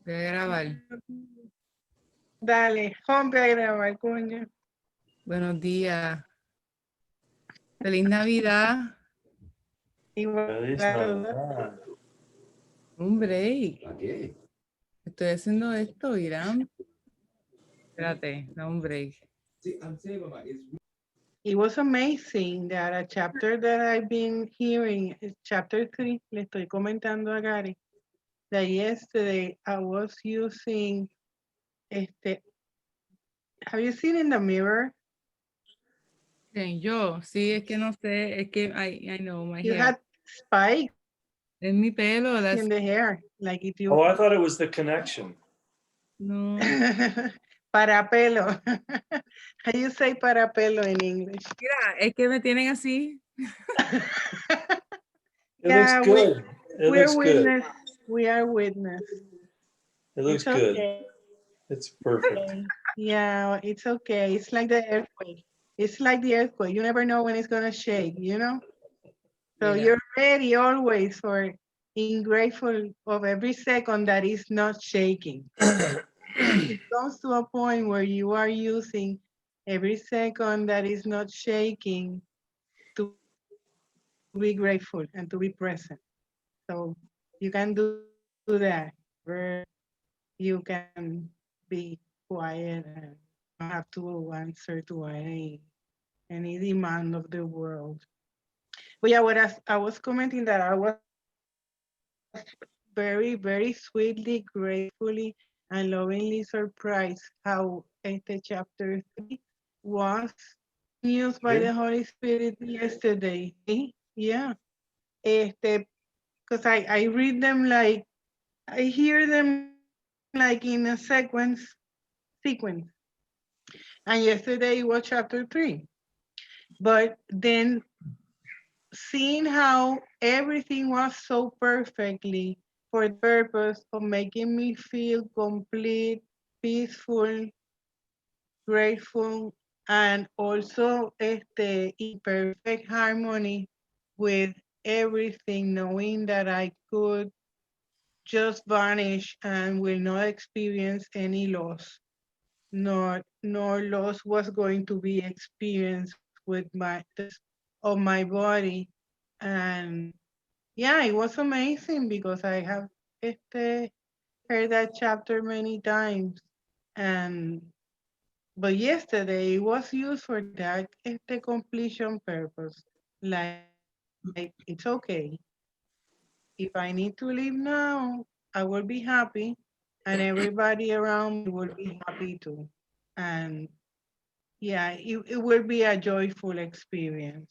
Voy a grabar. Dale, rompe a grabar, coño. Buenos días. Feliz Navidad. Igual Feliz a todos. Navidad. Un break. ¿Para qué? Estoy haciendo esto, Irán. Espérate, da un break. Sí, I'm saying, Mama, it's It was amazing that a chapter that I've been hearing is chapter 3. Le estoy comentando a Gary that yesterday I was using have you seen in the mirror? Bien, yo, sí, es que no sé, es que I know my You hair. had spikes Es mi pelo, in the hair. Like if you Oh, I thought it was the connection. no. para pelo. How you say para pelo in English? Mira, es que me tienen así. It looks good. It we're looks good. witness. We are witness. It looks It's good. okay. It's perfect. Yeah, it's okay. It's like the earthquake. It's like the earthquake. You never know when it's gonna shake, you know? So Mira. you're ready always for being grateful of every second that is not shaking. It comes to a point where you are using every second that is not shaking to be grateful and to be present. So you can do that wherever you can be quiet and not have to answer to any demand of the world. But yeah, what I was commenting that I was very, very sweetly, gratefully, and lovingly surprised how chapter 3 was used by the Okay. Holy Spirit yesterday. Yeah. Because I read them like, I hear them like in a sequence. And yesterday was chapter 3. But then seeing how everything was so perfectly for the purpose of making me feel complete, peaceful, grateful, and also in perfect harmony with everything, knowing that I could just vanish and will not experience any loss, nor loss was going to be experienced with my of my body. And yeah, it was amazing because I have heard that chapter many times. And but yesterday it was used for that completion purpose. Like it's okay. If I need to leave now, I will be happy, and everybody around me will be happy too. And yeah, it will be a joyful experience.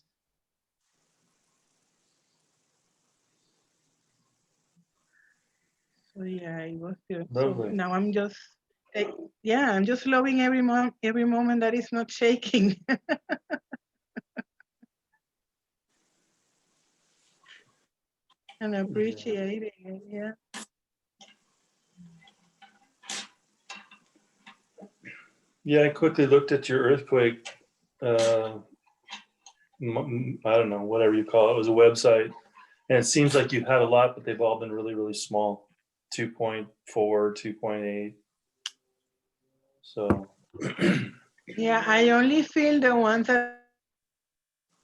So yeah, it was good. So Lovely. now I'm just eh, yeah, I'm just loving every moment that is not shaking. And appreciating it. Yeah. Yeah, I quickly looked at your earthquake. I don't know, whatever you call it. It was a website, and it seems like you've had a lot, but they've all been really, really small. 2.4, 2.8. So Yeah, I only feel the ones that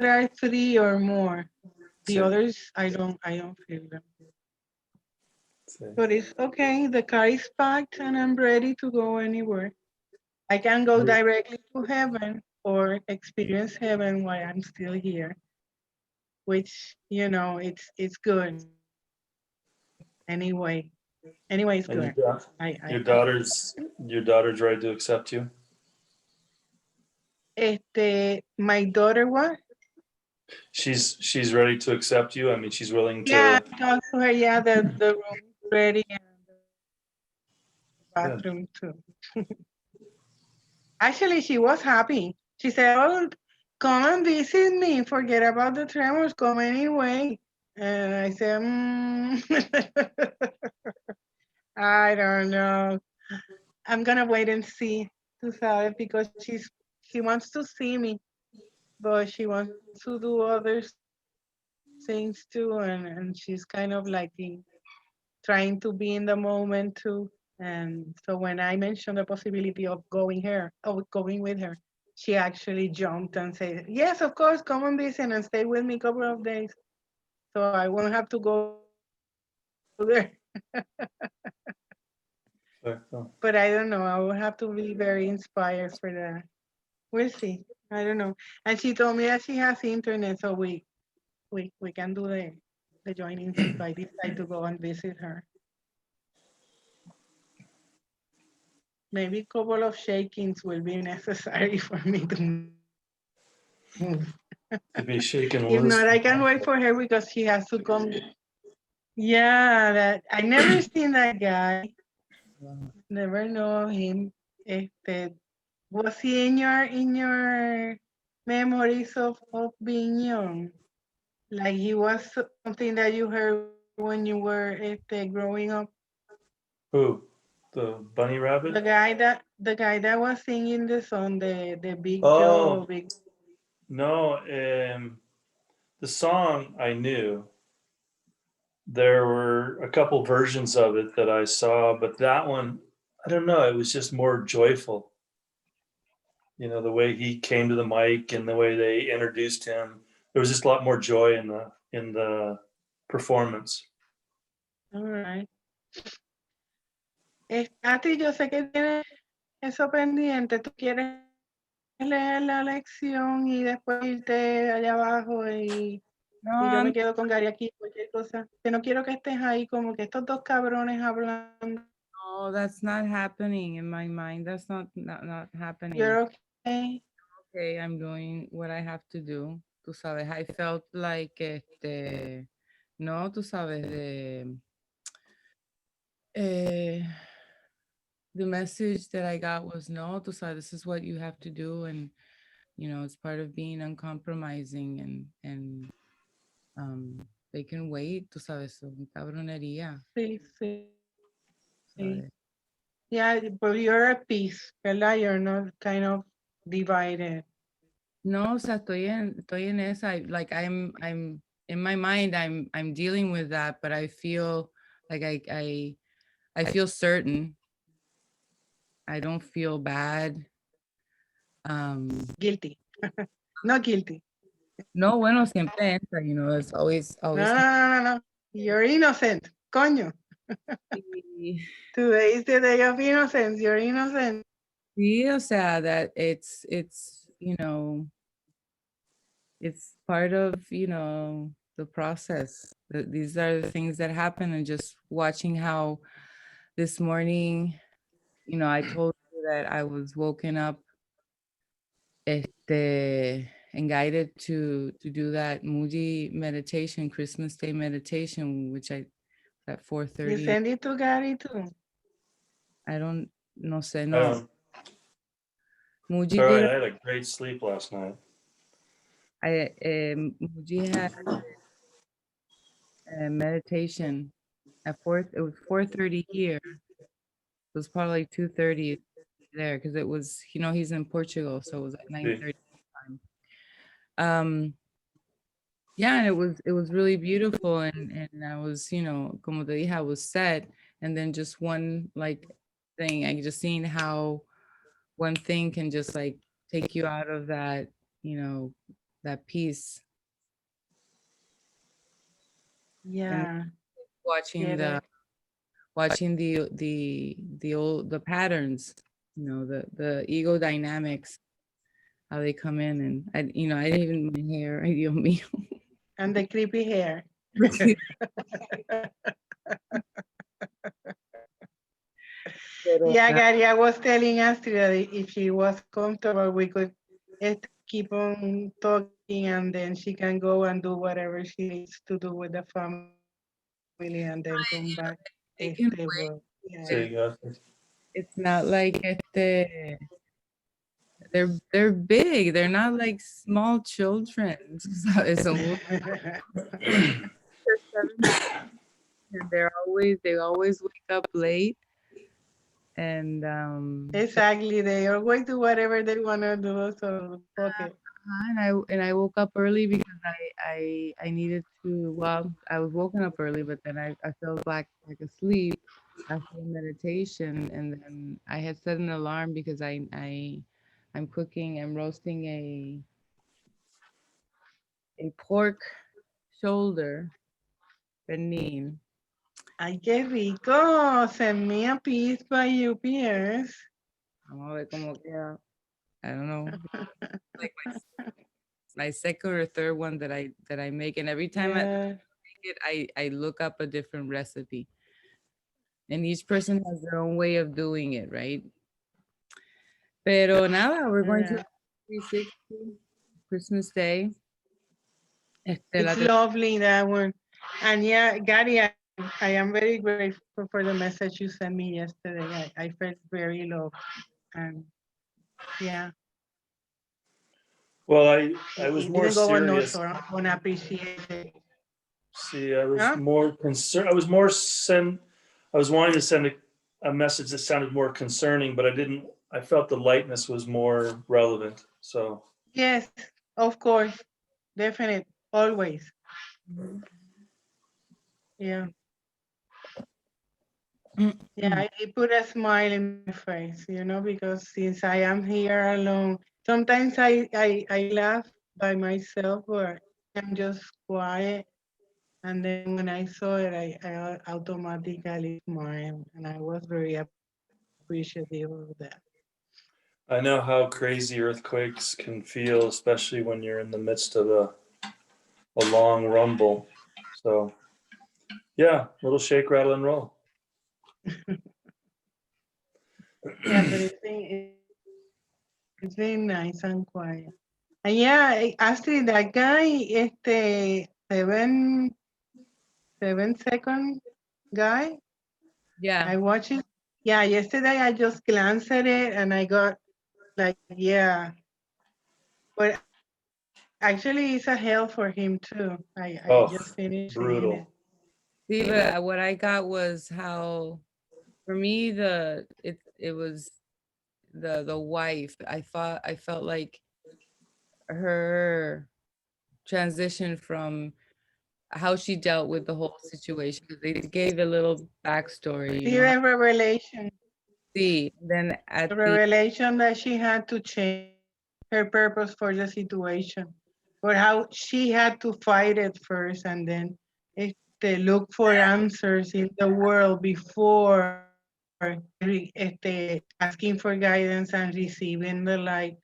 are 3 or more. The others I don't feel them. But it's okay. The car is packed and I'm ready to go anywhere. I can go directly to heaven or experience heaven while I'm still here, which it's good anyway. Anyway, it's good. and I your daughter's ready to accept you. my daughter what? She's ready to accept you. I mean, she's willing Yeah, to. I talked to her. Yeah, the room is ready and the Good. bathroom too. Actually, she was happy. She said, "Oh, come and visit me. Forget about the tremors. Come anyway." And I said, I don't know. I'm gonna wait and see to tell it because she wants to see me, but she wants to do other things too, and she's kind of like trying to be in the moment too. And so when I mentioned the possibility of going with her, she actually jumped and said, "Yes, of course, come and visit and stay with me a couple of days, so I won't have to go there." Perfecto. But I don't know. I will have to be very inspired for that. We'll see. I don't know. And she told me that she has internet, so we can do the joinings if I decide to go and visit her. Maybe a couple of shakings will be necessary for me to move. To be shaken If loose. not, I can wait for her because she has to come. Yeah, that I never seen that guy. Never know him. Was he in your memories of being young? Like he was something that you heard when you were growing up? Who? The bunny rabbit? The guy that was singing the song, the Big Oh. Joe, Big. No, the song I knew. There were a couple versions of it that I saw, but that one, I don't know, it was just more joyful. You know, the way he came to the mic and the way they introduced him. There was just a lot more joy in the performance. All right. Astrid, yo sé que tienes eso pendiente. ¿Tú quieres leer la lección y después irte allá abajo y yo me quedo con Gary aquí, cualquier cosa? Que no quiero que estés ahí como que estos dos cabrones hablando. No, that's not happening in my mind. That's not happening. You're okay. Okay, I'm doing what I have to do. Tú sabes, I felt like no, tú sabes, the message that I got was no, tú sabes, this is what you have to do, and you know, it's part of being uncompromising, and they can wait, tú sabes, son cabronería. Sí, sí. ¿Sabes? Yeah, but you're at peace, ¿verdad? You're not kind of divided. No, o sea, estoy en esa, like I'm in my mind, I'm dealing with that, but I feel like I feel certain. I don't feel bad. Guilty. Not guilty. No, bueno, siempre entra, you know, it's always. No. You're innocent. Coño. Sí, Today is the day of innocence. You're innocent. sí, o sea, that it's, you know, it's part of, you know, the process. These are the things that happen, and just watching how this morning, you know, I told you that I was woken up and guided to do that Moody meditation, Christmas Day meditation, which I at You 4:30. send it to Gary too. I don't no sé, I no. don't, Muji sorry, did. I had a great sleep last night. Muji had a meditation at 4. It was 4:30 here. It was probably 2:30 there because it was, you know, he's in Portugal, so it was at 9:30 time. Yeah, and it was really beautiful, and I was, you know, como te dije, I was set, and then just one like thing, I just seen how one thing can just like take you out of that, you know, that peace. Yeah. Watching Get it. the old the patterns, you know, the ego dynamics, how they come in, and I, you know, I didn't even my hair, ay Dios mío. And the creepy hair. Yeah, Gary, I was telling Astrid that if she was comfortable, we could keep on talking and then she can go and do whatever she needs to do with the family and then come back. They can But, yeah. So you got It's not like they're big. They're not like small children. So and they always wake up late, and Exactly. They always do whatever they want to do. So, okay. and I woke up early because I needed to. Well, I was woken up early, but then I fell back like asleep, after meditation, and then I had set an alarm because I'm cooking, I'm roasting a pork shoulder, pernil. Ay, qué rico. Send me a piece by UPS. Vamos a ver cómo queda. I don't know. Like my second or third one that I make, and every time I Yeah. make it, I look up a different recipe, and each person has their own way of doing it, right? Pero nada, we're going to Yeah. 360 Christmas Day. La It's lovely, that one. And yeah, Gary, I am very grateful for the message you sent me yesterday. I felt very loved. And yeah, Well, I was it more didn't go unnoticed serious. or unappreciated. See, I was Huh? more concerned. I was wanting to send a message that sounded more concerning, but I didn't. I felt the lightness was more relevant. So Yes, of course. Definite. Always. Yeah. Yeah, it put a smile in my face, because since I am here alone, sometimes I laugh by myself or I'm just quiet. And then when I saw it, I automatically smiled and I was very appreciative of that. I know how crazy earthquakes can feel, especially when you're in the midst of a long rumble. So yeah, little shake, rattle, and roll. Yeah, but it's been nice and quiet. And yeah, Astrid, that guy, 7 second guy, Yeah. I watched it. Yeah, yesterday I just glanced at it and I got like, yeah. But actually, it's a hell for him too. I Oh, just finished seeing it. brutal. See, but what I got was how, for me, it was the wife. I felt like her transition from how she dealt with the whole situation. They gave a little backstory, See the revelation, See, then the at the revelation that she had to change her purpose for the situation, or how she had to fight it first and then look for answers in the world before asking for guidance and receiving the light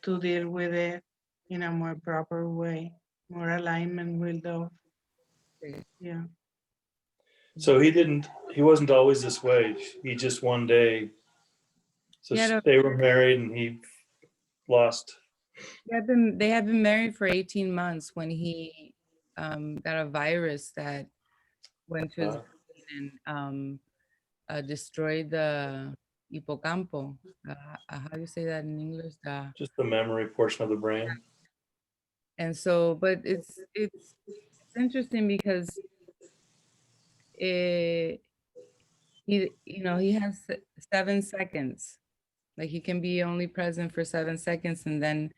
to deal with it in a more proper way, more alignment with the, yeah. So he wasn't always this way. He just one day, so Yeah, they were married and he lost. they had been married for 18 months when he got a virus that went to his brain and destroyed the hippocampo. How do you say that in English? Just the memory portion of the brain. And so, but it's interesting because he has 7 seconds. Like he can be only present for 7 seconds, and then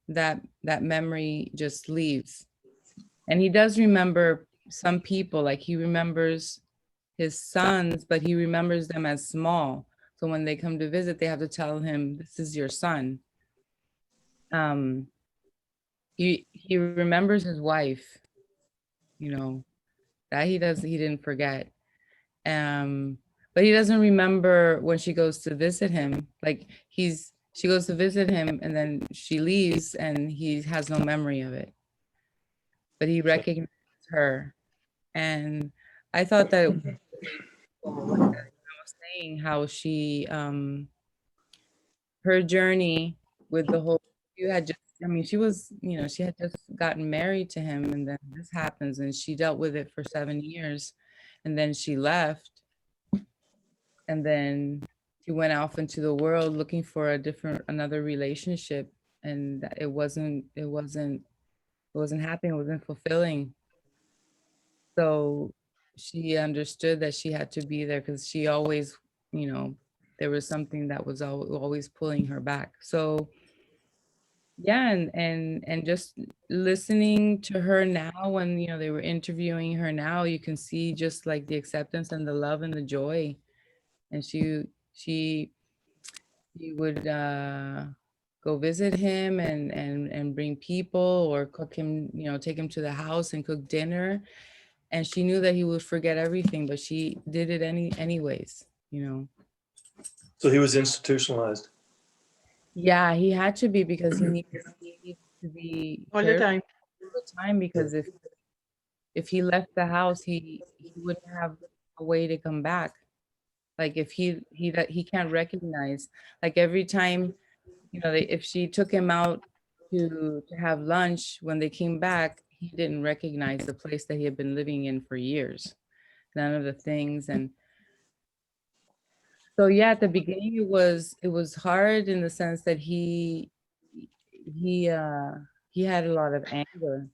that memory just leaves. And he does remember some people, like he remembers his sons, but he remembers them as small. So when they come to visit, they have to tell him, "This is your son." Um, he remembers his wife, that he didn't forget. But he doesn't remember when she goes to visit him. Like she goes to visit him and then she leaves and he has no memory of it. But he recognizes her. And I thought that it was really cool, like I was saying, how she her journey with the whole you had just I mean, she was, she had just gotten married to him and then this happens and she dealt with it for 7 years and then she left and then she went off into the world looking for another relationship and it wasn't happening, it wasn't fulfilling. So she understood that she had to be there because she always, there was something that was always pulling her back. So yeah, and just listening to her now when they were interviewing her now, you can see just like the acceptance and the love and the joy and he would go visit him and bring people or cook him, take him to the house and cook dinner. And she knew that he would forget everything, but she did it anyways. So he was institutionalized. Yeah, he had to be because he needed to be All the cared time. all the time, because if he left the house, he wouldn't have a way to come back. Like if he can't recognize, like every time, if she took him out to have lunch, when they came back, he didn't recognize the place that he had been living in for years. None of the things. And so yeah, at the beginning it was hard in the sense that he had a lot of anger,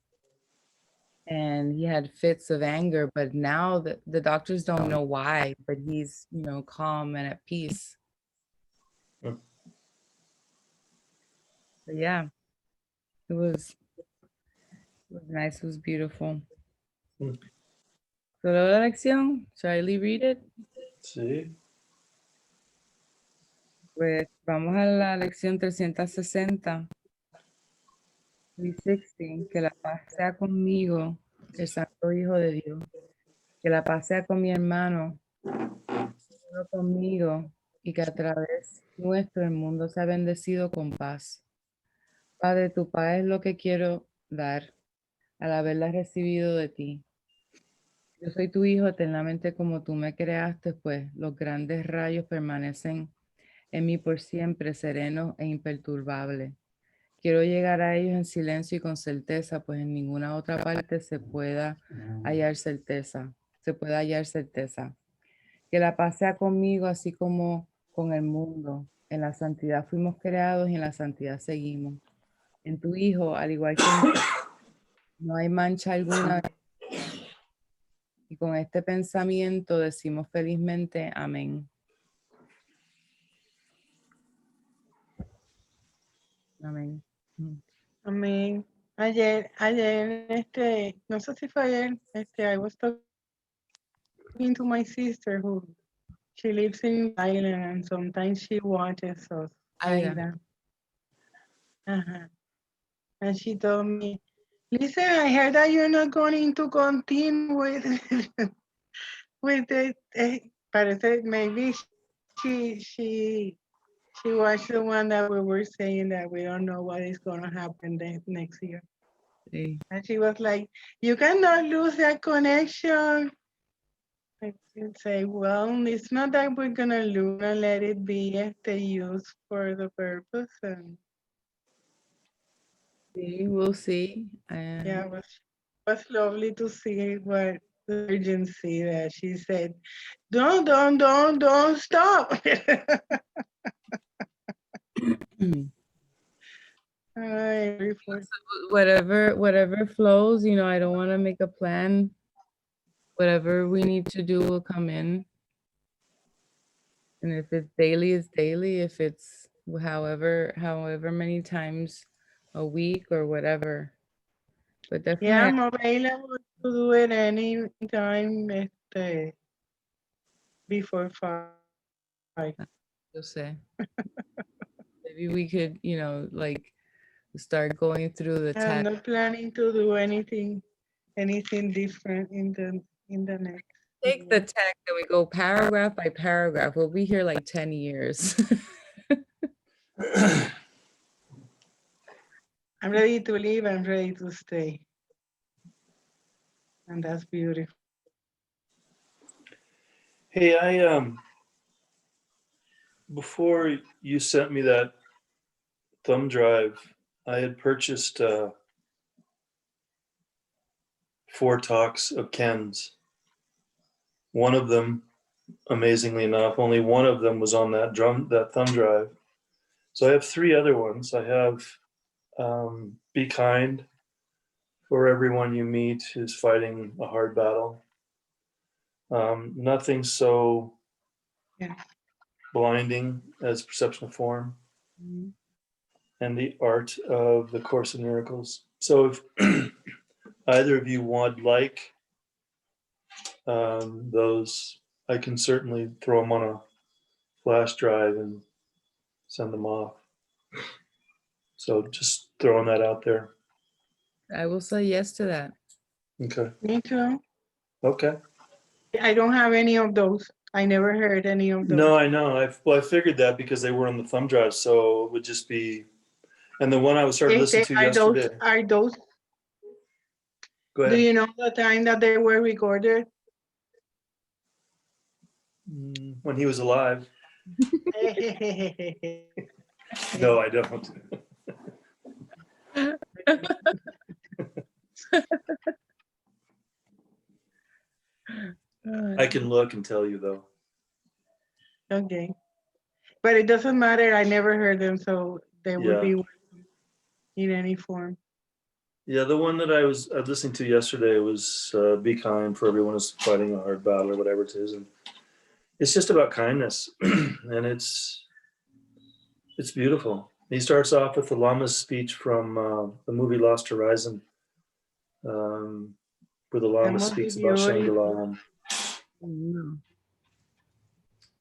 and he had fits of anger, but now the doctors don't know why, but he's, calm and at peace. Mm. But yeah, it was nice, it was beautiful. Mm. So la lección, shall I read it? Sí. Pues vamos a la lección 360. 360, que la paz sea conmigo, el Santo Hijo de Dios. Que la paz sea con mi hermano, solo conmigo, y que a través nuestro el mundo sea bendecido con paz. Padre, tu paz es lo que quiero dar al haberla recibido de ti. Yo soy tu hijo eternamente como tú me creaste, pues los grandes rayos permanecen en mí por siempre, serenos e imperturbables. Quiero llegar a ellos en silencio y con certeza, pues en ninguna otra parte se pueda hallar certeza. Que la paz sea conmigo, así como con el mundo. En la santidad fuimos creados y en la santidad seguimos. En tu Hijo, al igual que en mí, no hay mancha alguna. Y con este pensamiento decimos felizmente amén. Amén. Amén. Ayer, no sé si fue ayer, I was talking to my sister who she lives in Ireland and sometimes she watches us. Aida. Uh-huh. And she told me, listen, I heard that you're not going to continue with with it. Parece maybe she watched the one that we were saying that we don't know what is going to happen next year. Sí. And she was like, you cannot lose that connection. I can say, well, it's not that we're going to lose and let it be used for the purpose. And Sí, we'll see. yeah, it was lovely to see what the urgency that she said, don't stop. Whatever flows, I don't want to make a plan. Whatever we need to do will come in. And if it's daily, it's daily. If it's however many times a week or whatever. But definitely, Yeah, I'm available to do it any time before 5. you'll say. Maybe we could, like start going through the I'm text. not planning to do anything different in the next. Take the text and we go paragraph by paragraph. We'll be here like 10 years. I'm ready to leave. I'm ready to stay. And that's beautiful. Hey, before you sent me that thumb drive, I had purchased 4 talks of Ken's. One of them, amazingly enough, only one of them was on that thumb drive. So I have 3 other ones. I have Be Kind, for everyone you meet who's fighting a hard battle. Nothing so blinding as perception of form. And the art of the Course in Miracles. So if either of you would like those, I can certainly throw them on flash drive and send them off. So just throwing that out there. I will say yes to that. Okay. Me too. Okay. I don't have any of those. I never heard any of those. No, I know. I figured that because they were on the thumb drive, so it would just be. And the one I started listening to yesterday. Are those? Go Do ahead. you know the time that they were recorded? When he was alive. No, I don't. I can look and tell you though. Okay, but it doesn't matter. I never heard them, so they would Yeah. be in any form. Yeah, the one that I was listening to yesterday was "Be Kind, for everyone is fighting a hard battle," or whatever it is, and it's just about kindness, and it's beautiful. He starts off with the Lama's speech from the movie Lost Horizon, where the Lama must speaks be about beautiful. Shangri-La. Mm.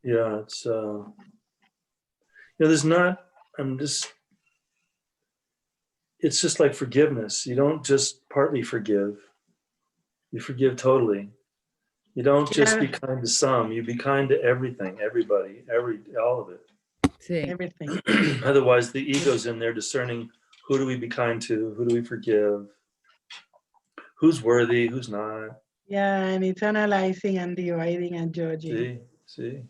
Yeah, it's there's not. It's just like forgiveness. You don't just partly forgive. You forgive totally. You don't just be kind to some. You be kind to everything, everybody, all of it. Sí. Everything. Otherwise, the ego's in there discerning who do we be kind to, who do we forgive, who's worthy, who's not. Yeah, and it's analyzing and dividing and judging. See.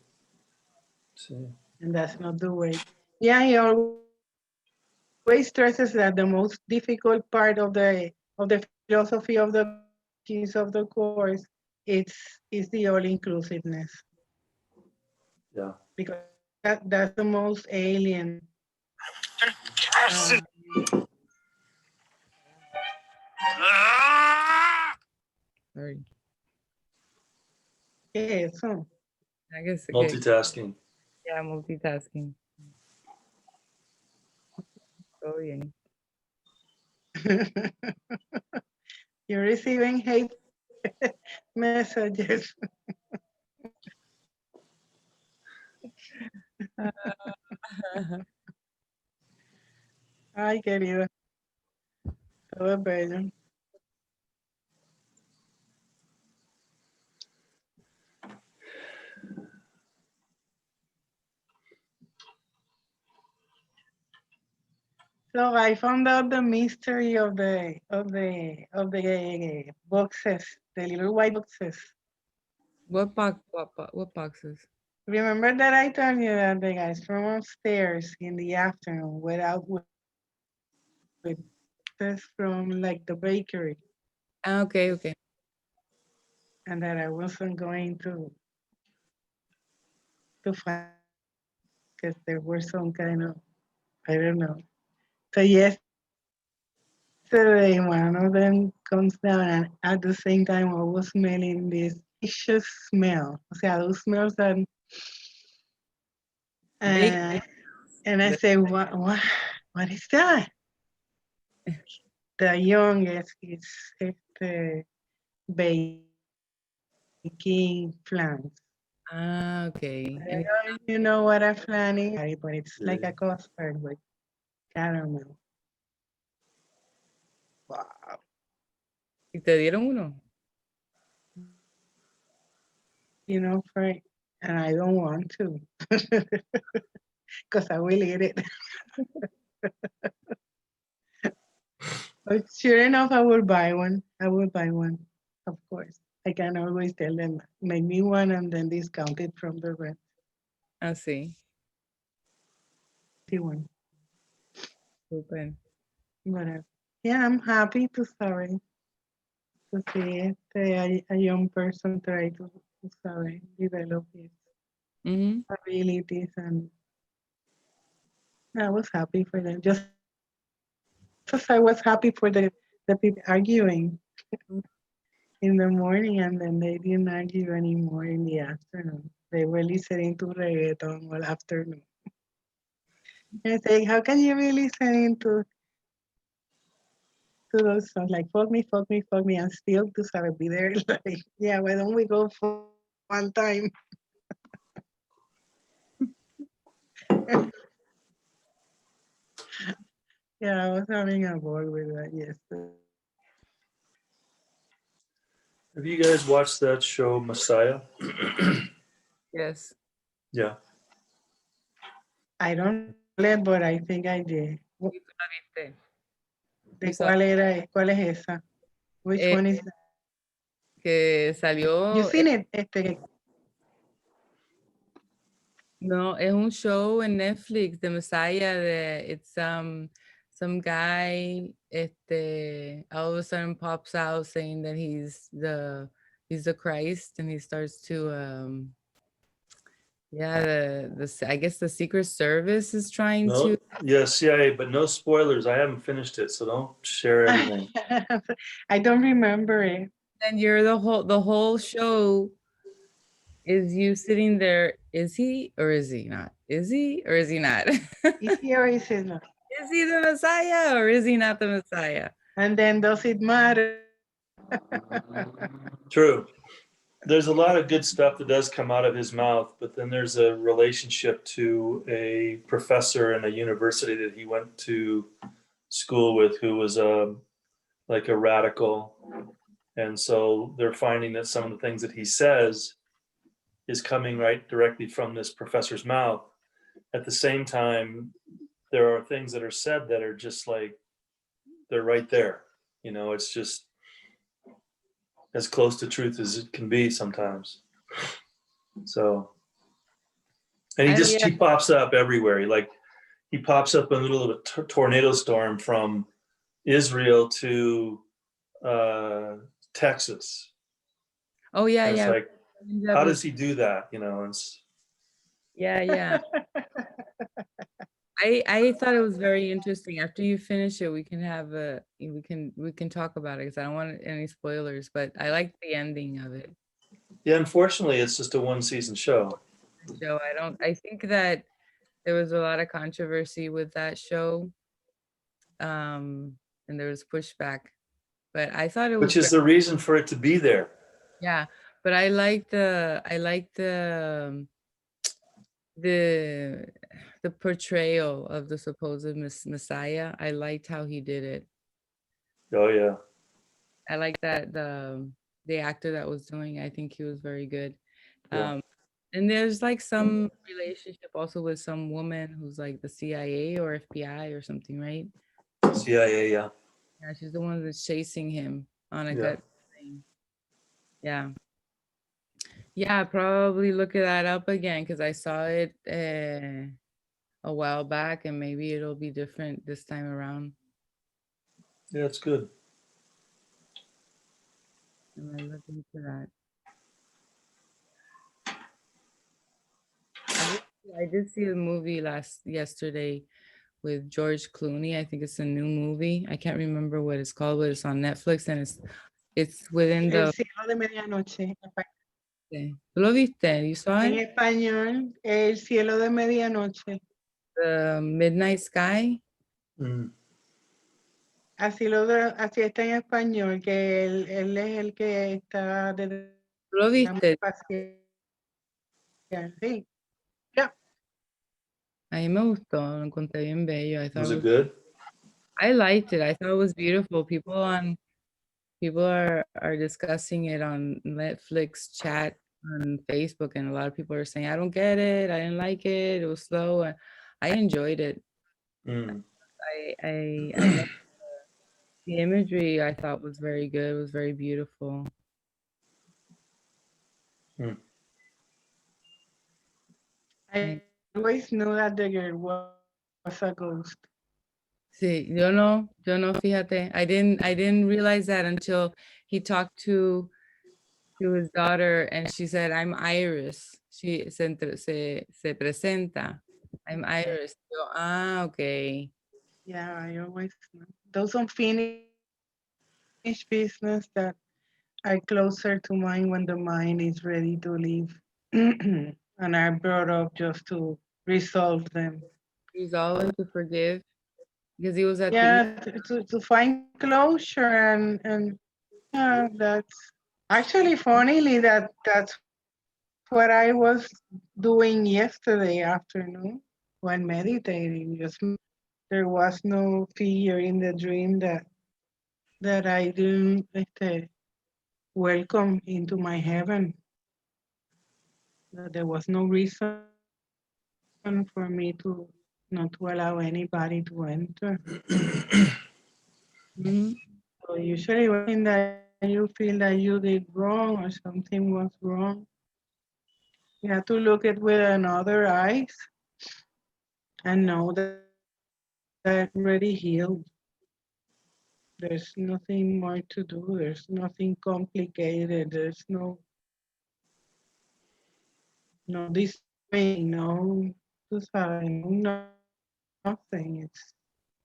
And that's not the way. Yeah, he always stresses that the most difficult part of the philosophy of the keys of the course is the all inclusiveness. Yeah. Because that's the most alien. Sorry. ¿Qué es eso? I guess okay. Multitasking. Yeah, multitasking. Todo bien. You're receiving hate messages. Ay, querido. Todo es bello. So I found out the mystery of the boxes, the little white boxes. What boxes? Remember that I told you that the guys from upstairs in the afternoon went out with this from like the bakery, Okay. and that I wasn't going to find because there were some kind of, I don't know. So yesterday one of them comes down, and at the same time I was smelling this delicious smell. O sea, those smells that and I say, what is that? The youngest is baking flan. Okay. I don't know if you know what a flan is, but it's like a custard with caramel. Wow. ¿Y te dieron uno? You know, and I don't want to because I will eat it. But sure enough, I will buy one. Of course. I can always tell them, make me one and then discount it from the rest. Ah, sí. One. Super. Whatever. Yeah, I'm happy to see a young person try to develop his abilities, and I was happy for them. Just as I was happy for the people arguing in the morning, and then they didn't argue anymore in the afternoon. They were listening to reggaeton all afternoon. And I say, how can you be listening to those songs like fuck me, and still to be there? Like, yeah, why don't we go for one time? Yeah, I was having a ball with that yesterday. Have you guys watched that show Messiah? Yes. Yeah. I don't know, but I think I did. ¿Y tú la viste? ¿De You saw- cuál era? ¿Cuál es esa? Which Eh, one is that? Que salió. You seen it? No, es un show en Netflix de Messiah it's some guy all of a sudden pops out saying that he's the Christ, and he starts to I guess the Secret Service is trying No, to. yeah, CIA, but no spoilers. I haven't finished it, so don't share everything. I don't remember it. And you're the whole show is you sitting there. Is he or is he not? Is he or is he not? Is he or is it not? Is he the Messiah or is he not the Messiah? And then does it matter? True. There's a lot of good stuff that does come out of his mouth, but then there's a relationship to a professor in a university that he went to school with who was like a radical. And so they're finding that some of the things that he says is coming right directly from this professor's mouth. At the same time, there are things that are said that are just like, they're right there. You know, it's just as close to truth as it can be sometimes. So, and he pops up everywhere. He pops up in the middle of a tornado storm from Israel to Texas. Oh yeah, and yeah. It's like, how does he do that? You know, Yeah. I thought it was very interesting. After you finish it, we can have we can talk about it because I don't want any spoilers, but I like the ending of it. Yeah, unfortunately, it's just a one-season show. So I think that there was a lot of controversy with that show, and there was pushback, but I thought it was, which is the reason for it to be there. Yeah, but I like the portrayal of the supposed Messiah. I liked how he did it. Oh yeah. I like that the actor that was doing, I think he was very good. Yeah. And there's like some relationship also with some woman who's like the CIA or FBI or something, right? CIA, yeah. Yeah, she's the one that's chasing him on a Yeah. gut thing. Yeah. Yeah, probably look that up again because I saw it a while back, and maybe it'll be different this time around. Yeah, it's good. I might look into that. I did see a movie yesterday with George Clooney. I think it's a new movie. I can't remember what it's called, but it's on Netflix, and it's within El the. cielo de medianoche. ¿Tú lo viste? You saw En it? español, El cielo de medianoche. The Midnight Sky. Así está en español, que él es el que está de ¿Tú lo viste? Sí. A mí me gustó, lo encontré bien bello. I thought Was it good? I liked it. I thought it was beautiful. People are discussing it on Netflix chat on Facebook, and a lot of people are saying, I don't get it. I didn't like it. It was slow. I enjoyed it. I like the imagery. I thought was very good. It was very beautiful. I always knew that the girl was a ghost. Sí, yo no, fíjate. I didn't realize that until he talked to his daughter, and she said, I'm Iris. She se presenta. I'm Iris. Yo, okay. Yeah, I always know. Those unfinished business that are closer to mine when the mind is ready to leave and are brought up just to resolve them. Resolve and to forgive, because he was at to find closure and yeah, that's actually funnily that's what I was doing yesterday afternoon. when meditating. Just there was no fear in the dream that I didn't welcome into my heaven. That there was no reason for me to not to allow anybody to enter. Mhm. So usually when that you feel that you did wrong or something was wrong, you have to look at with another eyes and know that already healed. There's nothing more to do. There's nothing complicated. There's no destroying, no suicide, no nothing. It's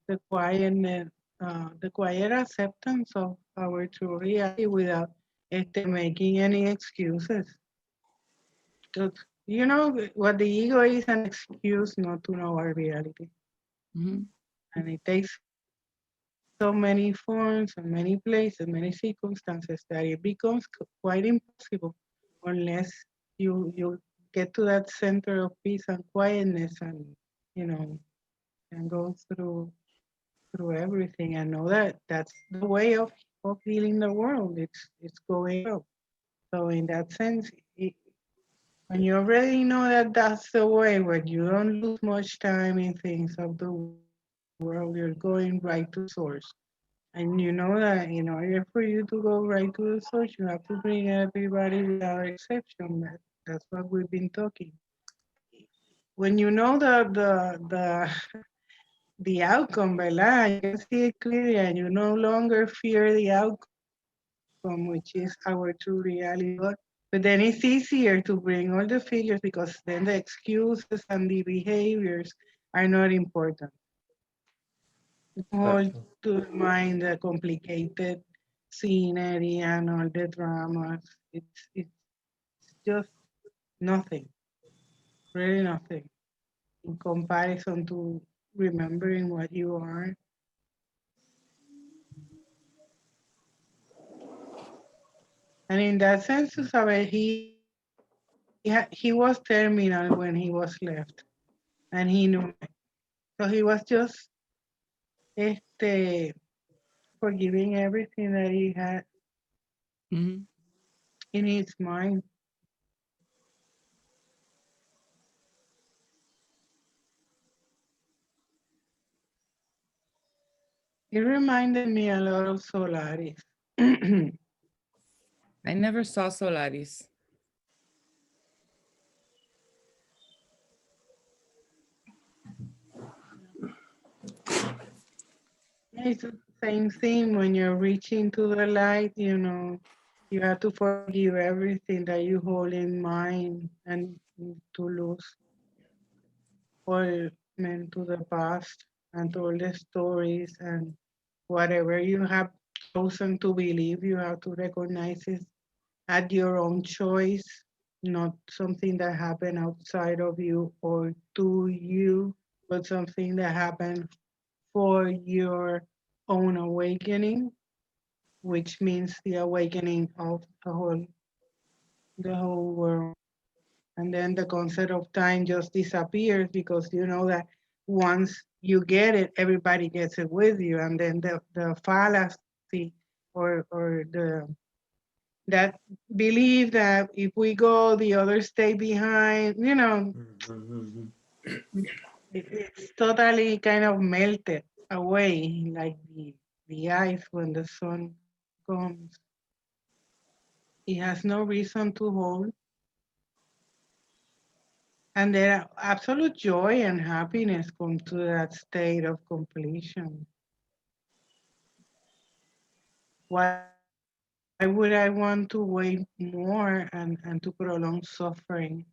the quietness, the quiet acceptance of our true reality without making any excuses. 'Cause you know what the ego is an excuse not to know our reality. Mhm. And it takes so many forms and many places, many circumstances that it becomes quite impossible unless you get to that center of peace and quietness and you know and go through everything and know that that's the way of healing the world. It's going up. So in that sense, when you already know that that's the way, where you don't lose much time in things of the world, you're going right to source. And you know that in order for you to go right to the source, you have to bring everybody without exception. That's what we've been talking. When you know the outcome, ¿verdad? You can see it clearly and you no longer fear the outcome, which is our true reality. But then it's easier to bring all the figures because then the excuses and the behaviors are not important. Hold Gotcha. to mind the complicated scenery and all the dramas. It's just nothing, really nothing in comparison to remembering what you are. And in that sense, Isabel, he was terminal when he was left, and he knew it. So he was just este, forgiving everything that he had Mhm. in his mind. It reminded me a lot of Solaris. I never saw Solaris. It's the same thing when you're reaching to the light, you have to forgive everything that you hold in mind and to lose all meant to the past and to all the stories and whatever you have chosen to believe, you have to recognize it at your own choice, not something that happened outside of you or to you, but something that happened for your own awakening, which means the awakening of the whole world. And then the concept of time just disappears because you know that once you get it, everybody gets it with you. And then the fallacy or that belief that if we go, the others stay behind, Mhm. it's totally kind of melted away like the ice when the sun comes. It has no reason to hold. And there absolute joy and happiness come to that state of completion. Why would I want to wait more and to prolong suffering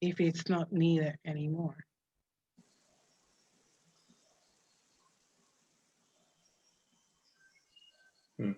if it's not needed anymore? Hmm.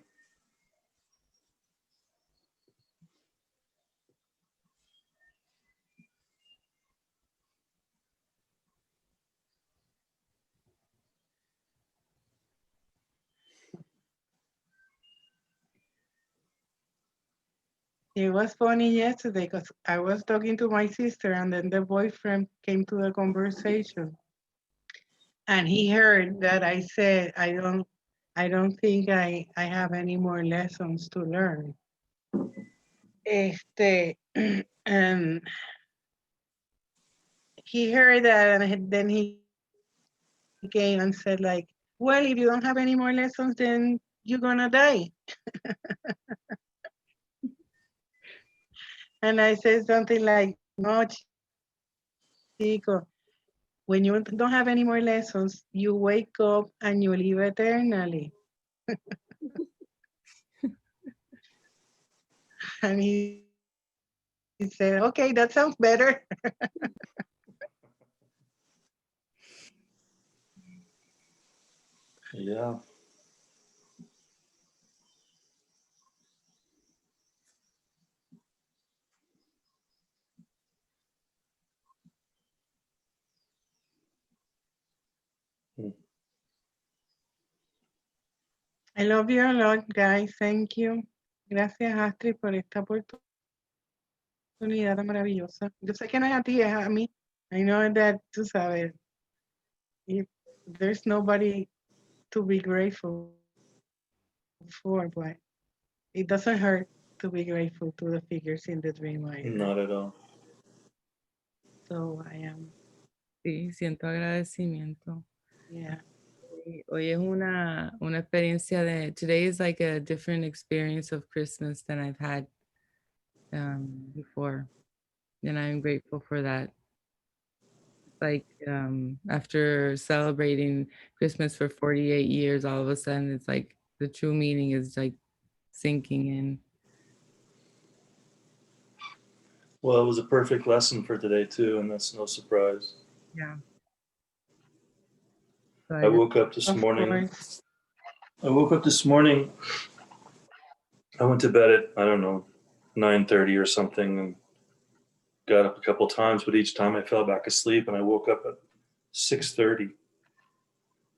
It was funny yesterday because I was talking to my sister and then the boyfriend came to the conversation. and he heard that I said, I don't think I have any more lessons to learn. And he heard that, and then he came and said like, well, if you don't have any more lessons, then you're gonna die. And I said something like, no, chico, when you don't have any more lessons, you wake up and you live eternally. And he said, okay, that sounds better. Yeah. I love you a lot, guys. Thank you. Gracias, Astrid, por esta oportunidad maravillosa. Yo sé que no es a ti, es a mí. I know that, tú sabes, there's nobody to be grateful for, but it doesn't hurt to be grateful to the figures in the dream either. Not at all. So I am, Sí, siento agradecimiento. yeah. Hoy es una experiencia today is like a different experience of Christmas than I've had before. And I'm grateful for that. Like after celebrating Christmas for 48 years, all of a sudden it's like the true meaning is like sinking in. Well, it was a perfect lesson for today too, and that's no surprise. Yeah. So I woke up this Of morning. course. I woke up this morning. I went to bed at, I don't know, 9:30 or something, and got up a couple times, but each time I fell back asleep, and I woke up at 6:30.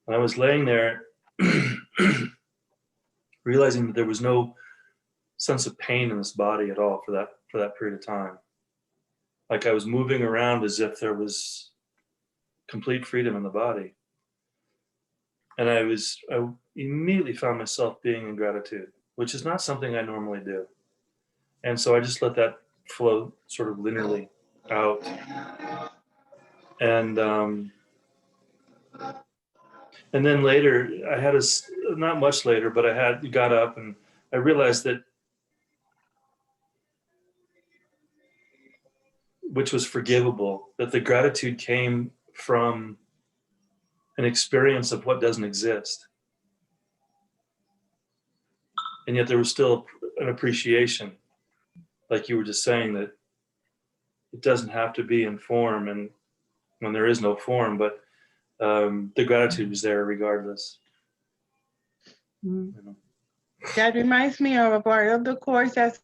And I was laying there realizing that there was no sense of pain in this body at all for that period of time. Like I was moving around as if there was complete freedom in the body. And I immediately found myself being in gratitude, which is not something I normally do. And so I just let that flow sort of linearly out. And then later, I had not much later, but I got up and I realized that, which was forgivable, that the gratitude came from an experience of what doesn't exist. And yet there was still an appreciation, like you were just saying, that it doesn't have to be in form, and when there is no form, but the gratitude was there regardless. Mm. You know? That reminds me of a part of the course that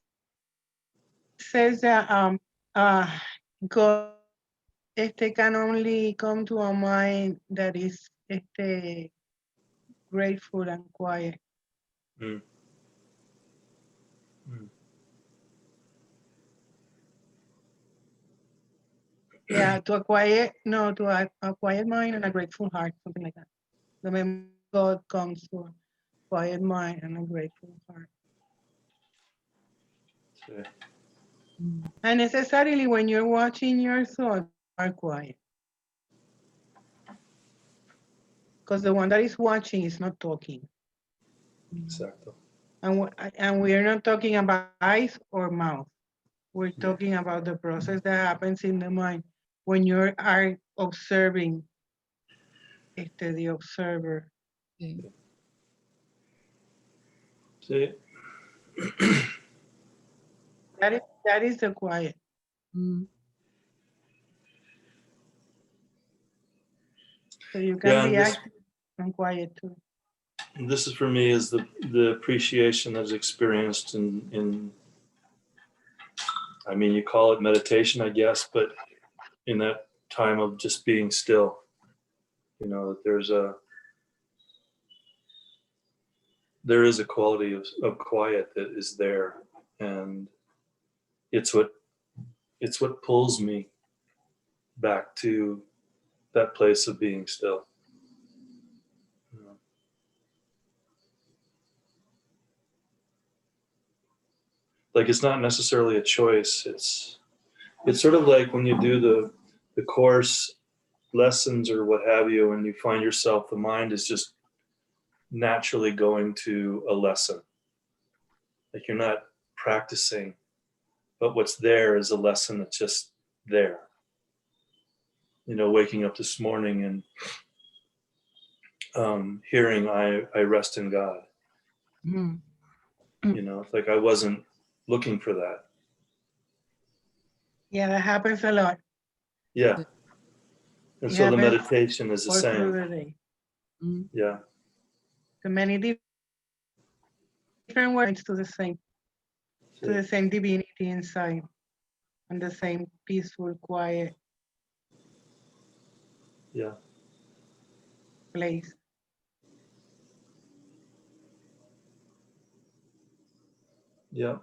says that God can only come to a mind that is grateful and quiet. Mm. Mm. Yeah, to a quiet mind and a grateful heart, something like that. The memory of God comes to a quiet mind and a grateful heart. Okay. And necessarily when you're watching your thoughts, are quiet. Because the one that is watching is not talking. Exactly. And we are not talking about eyes or mouth. We're talking about the process that happens in the mind when you are observing the observer. Okay. See? That is the quiet. Mm. So you can Yeah, be and active and quiet too. this is for me is the appreciation that's experienced in I mean, you call it meditation, I guess, but in that time of just being still, you know, that there is a quality of quiet that is there, and it's what pulls me back to that place of being still. like it's not necessarily a choice. It's sort of like when you do the course lessons or what have you, and you find yourself, the mind is just naturally going to a lesson. Like you're not practicing, but what's there is a lesson that's just there. You know, waking up this morning and hearing I rest in God. Mhm. You know, it's like I wasn't looking for that. Yeah, that happens a lot. Yeah. And It so the happens meditation is the all through same. the day. Mhm. Yeah. So many different words to the same divinity inside, and the same peaceful, quiet Yeah. place. Yeah.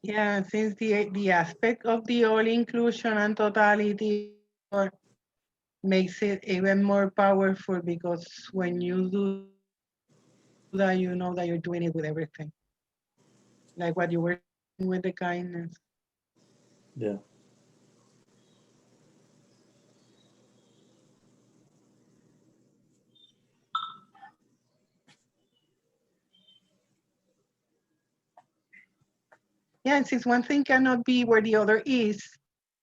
Yeah, since the aspect of the all inclusion and totality makes it even more powerful, because when you do that, you know that you're doing it with everything. Like what you were doing with the kindness. Yeah. Yeah, and since one thing cannot be where the other is,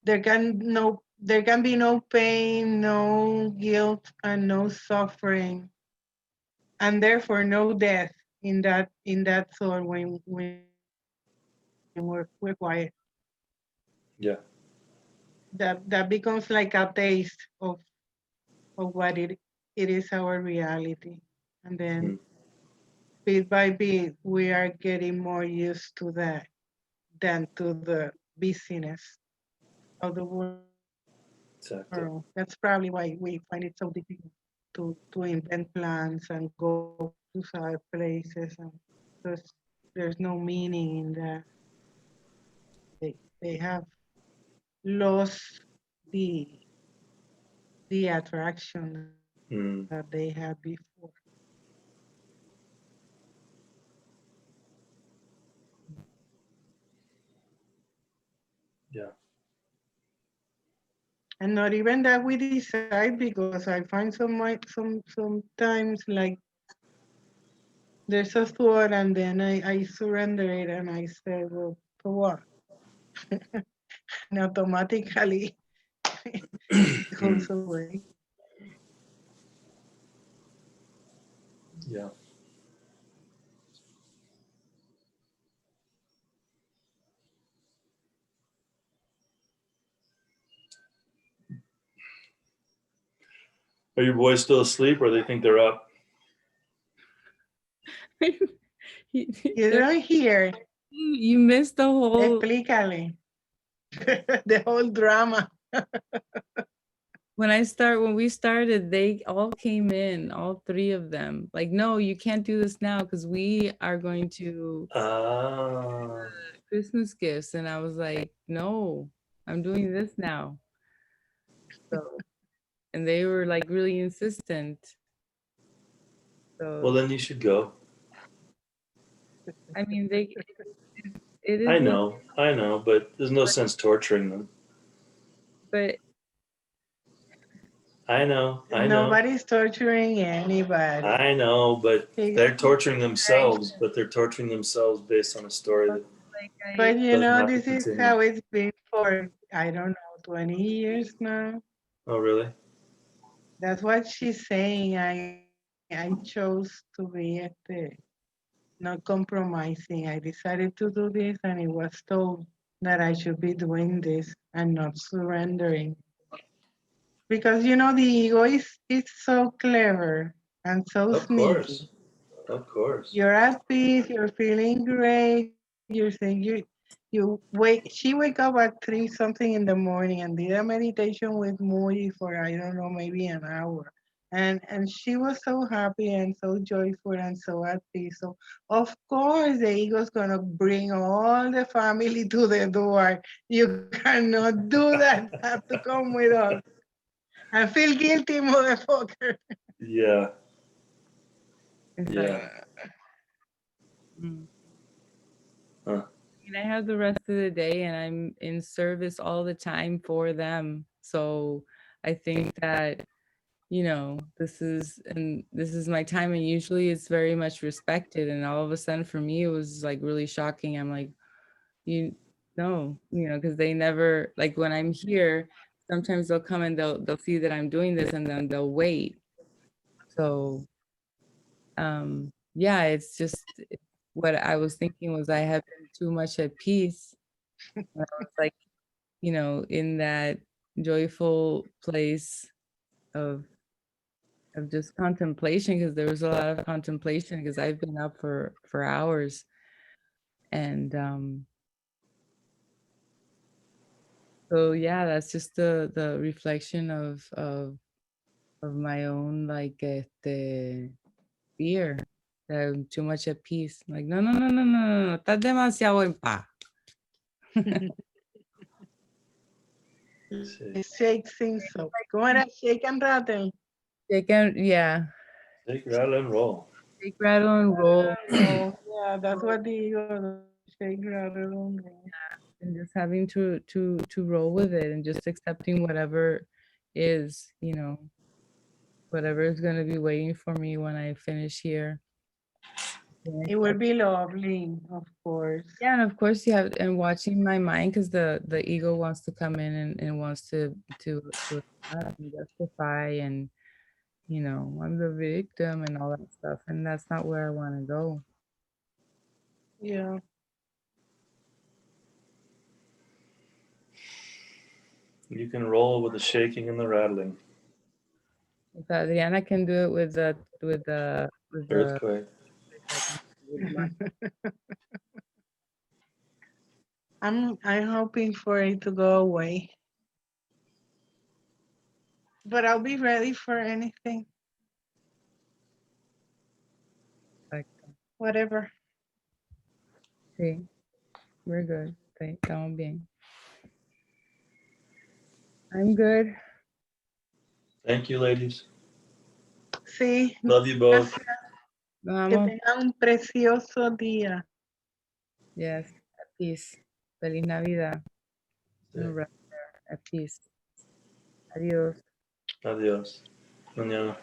there can be no pain, no guilt, and no suffering, and therefore no death in that soul when we're quiet. Yeah. That becomes like a taste of what it is, our reality. And then Mm. bit by bit we are getting more used to that than to the busyness of the world. Exactly. That's probably why we find it so difficult to invent plans and go to other places, and because there's no meaning in that. They have lost the attraction Mm. that they had before. Yeah. And not even that we decide, because I find sometimes like there's a thought and then I surrender it and I say, well, for what? And automatically it goes away. Yeah. Are your boys still asleep, or they think they're up? You don't hear, You missed the whole. explícale, the whole drama. When we started, they all came in, all three of them. Like, no, you can't do this now because we are going to Ah. Christmas gifts. And I was like, no, I'm doing this now. So, and they were like really insistent. Well, So, then you should go. I mean, it I is, know, but there's no sense torturing them. but I know, Nobody's torturing anybody. I know, but Okay. they're torturing themselves, but they're torturing themselves based on a story that like But you doesn't know, have to this is continue. how it's been for, I don't know, 20 years now. Oh, really? That's what she's saying. I chose to be not compromising. I decided to do this, and it was told that I should be doing this and not surrendering. Because you know, the ego is so clever and so Of sneaky. course, of course. You're at peace, you're feeling great, you're saying she wake up at 3 something in the morning and did a meditation with Moody for, I don't know, maybe an hour. And she was so happy and so joyful and so at peace. So of course the ego's gonna bring all the family to the door. You cannot do that. Have to come with us. I feel guilty, motherfucker. Yeah. It's Yeah. like, mm. Huh. I mean, I have the rest of the day and I'm in service all the time for them. So I think that, you know, this is my time, and usually it's very much respected. And all of a sudden for me, it was like really shocking. I'm like, you know, because they never, like when I'm here, sometimes they'll come and they'll see that I'm doing this and then they'll wait. So yeah, it's just what I was thinking was I have been too much at peace. And I was like, you know, in that joyful place of just contemplation, because there was a lot of contemplation because I've been up for hours. And so yeah, that's just the reflection of my own like fear that I'm too much at peace. Like, no, no, no, no, no, no, no, estás demasiado en paz. Sí. Shake things up. ¿Cómo era? Shake and rattle. Yeah, Take, rattle, and roll. shake, rattle, and roll. Oh, yeah, that's what the eagle does. Shake, rattle, and roll. And just having to roll with it and just accepting whatever is, you know, whatever is going to be waiting for me when I finish here. It will be lovely, of course. Yeah, and of course you have, and watching my mind, because the ego wants to come in and wants to justify, and you know, I'm the victim and all that stuff, and that's not where I want to go. Yeah. You can roll with the shaking and the rattling. If Adriana can do it with the Earthquake. with my, I'm hoping for it to go away. But I'll be ready for anything. like, Whatever. sí, we're good. Estamos bien. I'm good. Thank you, ladies. Sí. Love you both. Que Vamos. tengan un precioso día. Yes, at peace. Feliz Navidad. Sí. And rest there at peace. Adios. Adios. Mañana.